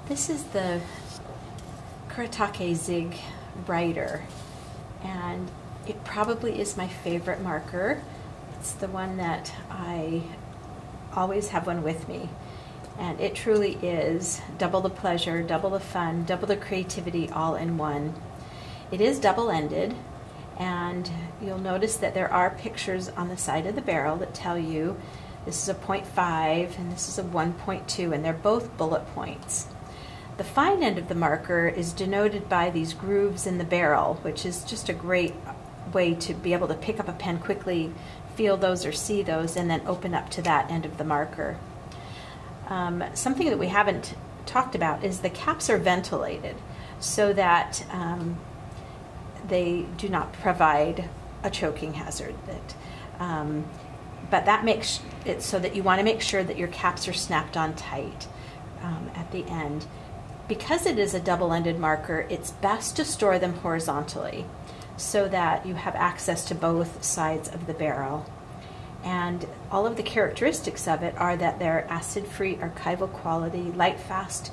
This is the Kuretake Zig Writer, and it probably is my favorite marker. It's the one that I always have one with me, and it truly is double the pleasure, double the fun, double the creativity all in one. It is double-ended, and you'll notice that there are pictures on the side of the barrel that tell you this is a 0.5 and this is a 1.2, and they're both bullet points. The fine end of the marker is denoted by these grooves in the barrel, which is just a great way to be able to pick up a pen quickly, feel those or see those, and then open up to that end of the marker. Something that we haven't talked about is the caps are ventilated so that they do not provide a choking hazard. But that makes it so that you want to make sure that your caps are snapped on tight at the end. Because it is a double-ended marker, it's best to store them horizontally so that you have access to both sides of the barrel. And all of the characteristics of it are that they're acid-free, archival quality, light-fast,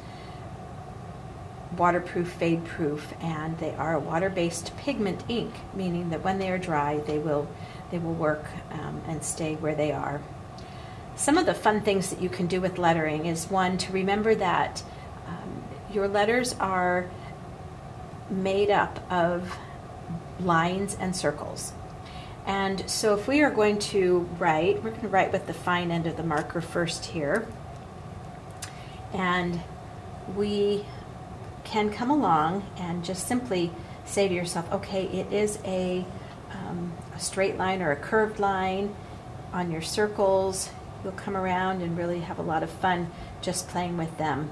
waterproof, fade-proof, and they are a water-based pigment ink, meaning that when they are dry, they will work and stay where they are. Some of the fun things that you can do with lettering is, one, to remember that your letters are made up of lines and circles. And so if we are going to write, we're going to write with the fine end of the marker first here. And we can come along and just simply say to yourself, okay, it is a straight line or a curved line on your circles. You'll come around and really have a lot of fun just playing with them.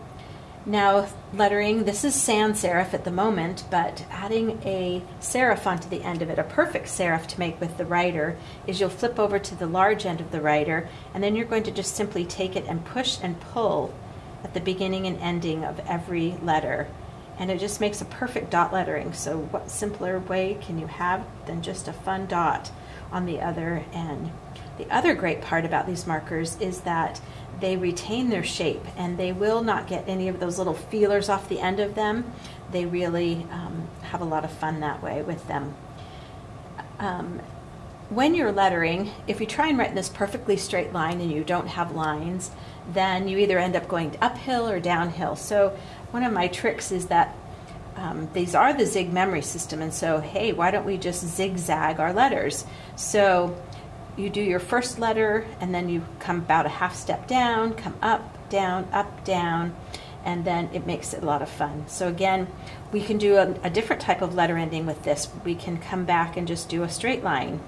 Now, lettering, this is sans serif at the moment, but adding a serif onto the end of it, a perfect serif to make with the writer, is you'll flip over to the large end of the writer, and then you're going to just simply take it and push and pull at the beginning and ending of every letter. And it just makes a perfect dot lettering. So what simpler way can you have than just a fun dot on the other end? The other great part about these markers is that they retain their shape, and they will not get any of those little feelers off the end of them. They really have a lot of fun that way with them. When you're lettering, if you try and write in this perfectly straight line and you don't have lines, then you either end up going uphill or downhill. So one of my tricks is that these are the Zig memory system, and so hey, why don't we just zigzag our letters? So you do your first letter, and then you come about a half step down, come up, down, and then it makes it a lot of fun. So again, we can do a different type of letter ending with this. We can come back and just do a straight line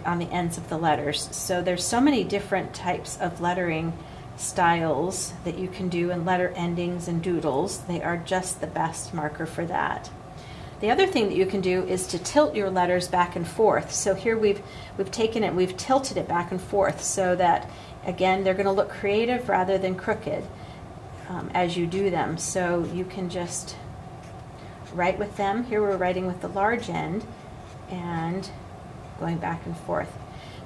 on the ends of the letters. So there's so many different types of lettering styles that you can do, and letter endings and doodles. They are just the best marker for that. The other thing that you can do is to tilt your letters back and forth. So here we've taken it, we've tilted it back and forth so that, again, they're going to look creative rather than crooked as you do them. So you can just write with them. Here we're writing with the large end and going back and forth.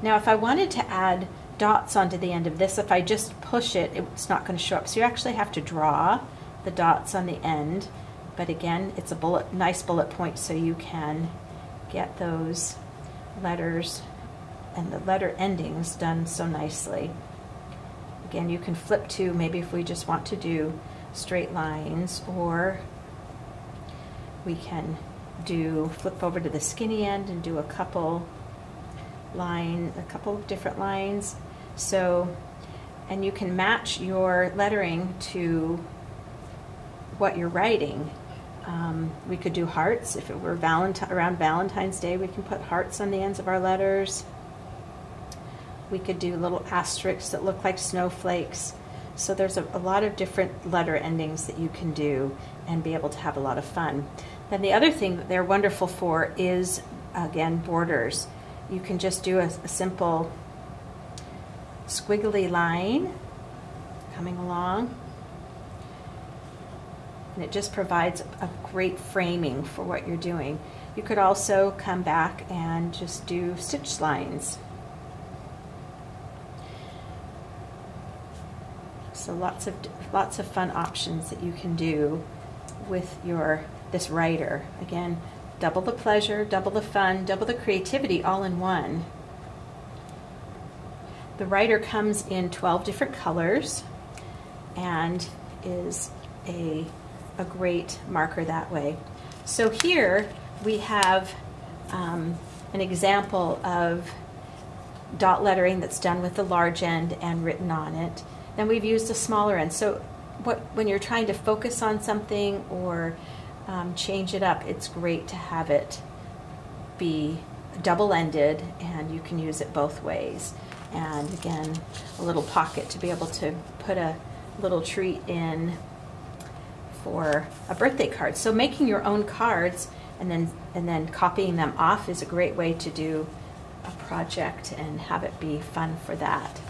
Now if I wanted to add dots onto the end of this, if I just push it, it's not going to show up. So you actually have to draw the dots on the end. But again, it's a nice bullet point, so you can get those letters and the letter endings done so nicely. Again, you can flip to, maybe if we just want to do straight lines, or we can flip over to the skinny end and do a couple of different lines. So, and you can match your lettering to what you're writing. We could do hearts. If it were around Valentine's Day, we can put hearts on the ends of our letters. We could do little asterisks that look like snowflakes. So there's a lot of different letter endings that you can do and be able to have a lot of fun. Then the other thing that they're wonderful for is, again, borders. You can just do a simple squiggly line coming along, and it just provides a great framing for what you're doing. You could also come back and just do stitch lines. So lots of fun options that you can do with this writer. Again, double the pleasure, double the fun, double the creativity all in one. The writer comes in 12 different colors and is a great marker that way. So here we have an example of dot lettering that's done with the large end and written on it. Then we've used a smaller end. So when you're trying to focus on something or change it up, it's great to have it be double-ended, and you can use it both ways. And again, a little pocket to be able to put a little treat in for a birthday card. So making your own cards and then copying them off is a great way to do a project and have it be fun for that.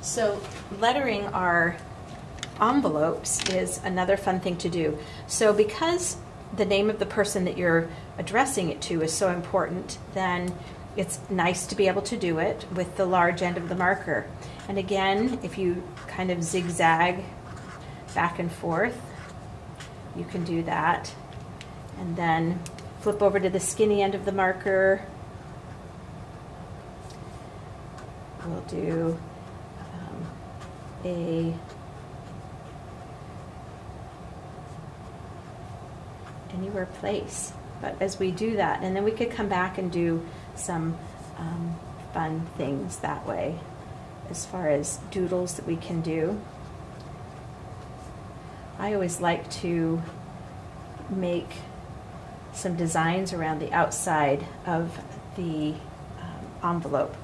So lettering our envelopes is another fun thing to do. So because the name of the person that you're addressing it to is so important, then it's nice to be able to do it with the large end of the marker. And again, if you kind of zigzag back and forth, you can do that. And then flip over to the skinny end of the marker. We'll do anywhere place. But as we do that, and then we could come back and do some fun things that way as far as doodles that we can do. I always like to make some designs around the outside of the envelope.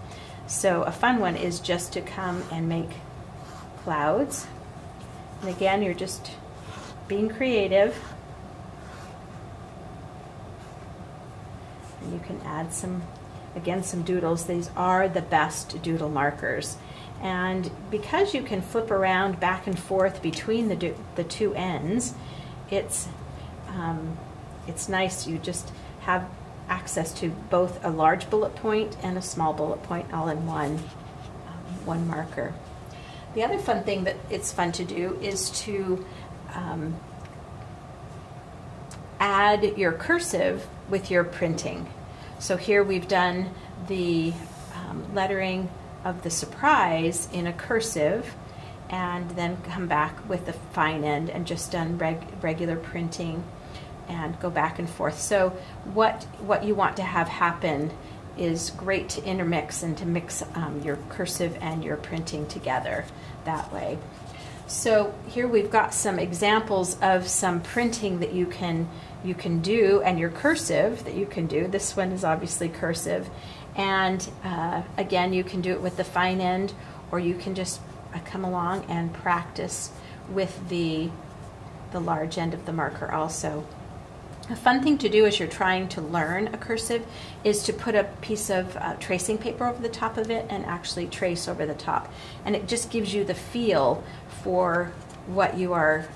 So a fun one is just to come and make clouds. And again, you're just being creative. And you can add some doodles. These are the best doodle markers. And because you can flip around back and forth between the two ends, it's nice. You just have access to both a large bullet point and a small bullet point all in one marker. The other fun thing that it's fun to do is to add your cursive with your printing. So here we've done the lettering of the surprise in a cursive, and then come back with the fine end and just done regular printing and go back and forth. So what you want to have happen is great to intermix and to mix your cursive and your printing together that way. So here we've got some examples of some printing that you can do, and your cursive that you can do. This one is obviously cursive, and again, you can do it with the fine end, or you can just come along and practice with the large end of the marker also. A fun thing to do as you're trying to learn a cursive is to put a piece of tracing paper over the top of it and actually trace over the top. And it just gives you the feel for what you are,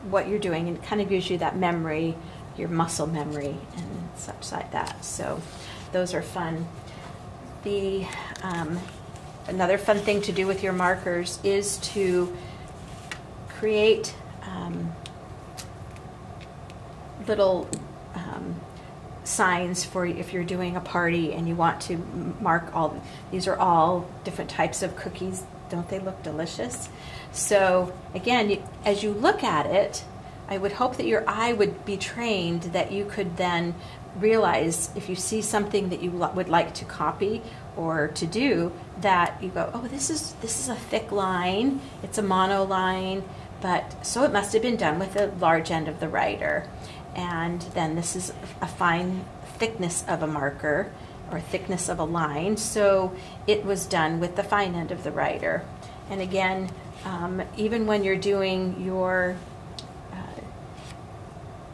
what you're doing, and it kind of gives you that memory, your muscle memory and such like that. So those are fun. Another fun thing to do with your markers is to create little signs for if you're doing a party and you want to mark all. These are all different types of cookies. Don't they look delicious? So again, as you look at it, I would hope that your eye would be trained, that you could then realize if you see something that you would like to copy or to do, that you go, oh, this is a thick line, it's a mono line, but so it must have been done with the large end of the writer. And then this is a fine thickness of a marker or thickness of a line, so it was done with the fine end of the writer. And again, even when you're doing your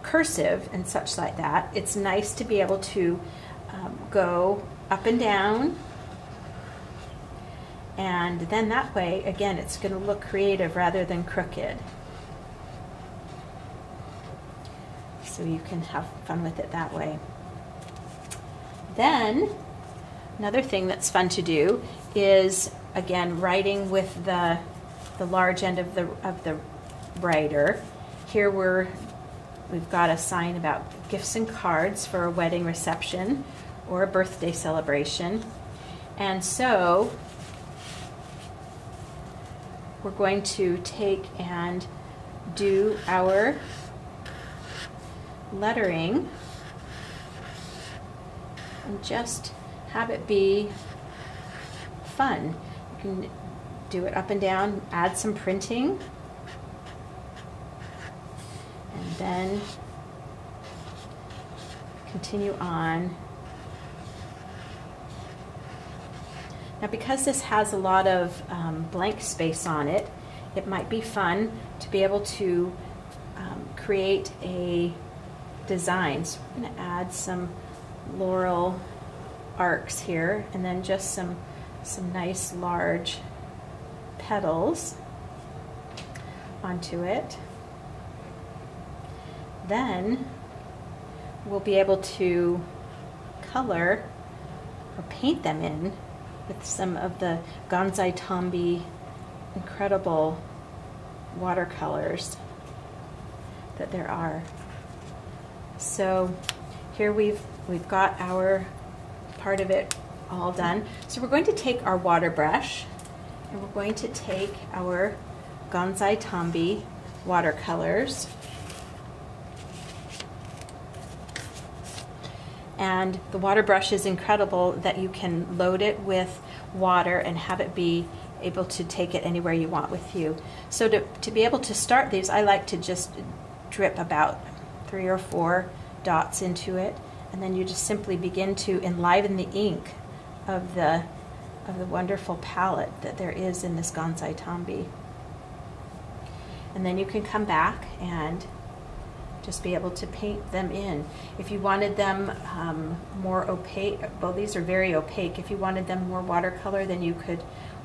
cursive and such like that, it's nice to be able to go up and down, and then that way, again, it's going to look creative rather than crooked. So you can have fun with it that way. Then, another thing that's fun to do is, again, writing with the the large end of the writer. Here we've got a sign about gifts and cards for a wedding reception or a birthday celebration. And so we're going to take and do our lettering and just have it be fun. You can do it up and down, add some printing, and then continue on. Now, because this has a lot of blank space on it, it might be fun to be able to create a design. So I'm going to add some laurel arcs here, and then just some nice large petals onto it. Then we'll be able to color or paint them in with some of the Gonzai Tombi incredible watercolors that there are. So here we've got our part of it all done. So we're going to take our water brush and we're going to take our Gonzai Tombi watercolors, and the water brush is incredible that you can load it with water and have it be able to take it anywhere you want with you. So to be able to start these, I like to just drip about 3 or 4 dots into it, and then you just simply begin to enliven the ink of the wonderful palette that there is in this Gonzai Tombi. And then you can come back and just be able to paint them in. If you wanted them more opaque, well, these are very opaque. If you wanted them more watercolor, then you could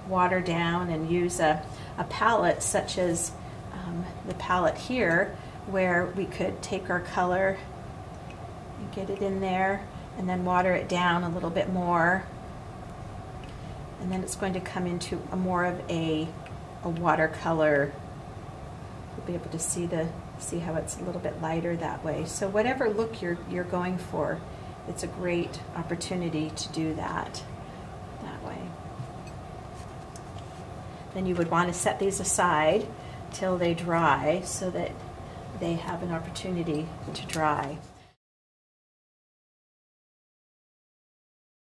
water down and use a palette such as the palette here, where we could take our color and get it in there and then water it down a little bit more, and then it's going to come into more of a watercolor. You'll be able to see how it's a little bit lighter that way. So whatever look you're going for, it's a great opportunity to do that way. Then you would want to set these aside till they dry so that they have an opportunity to dry.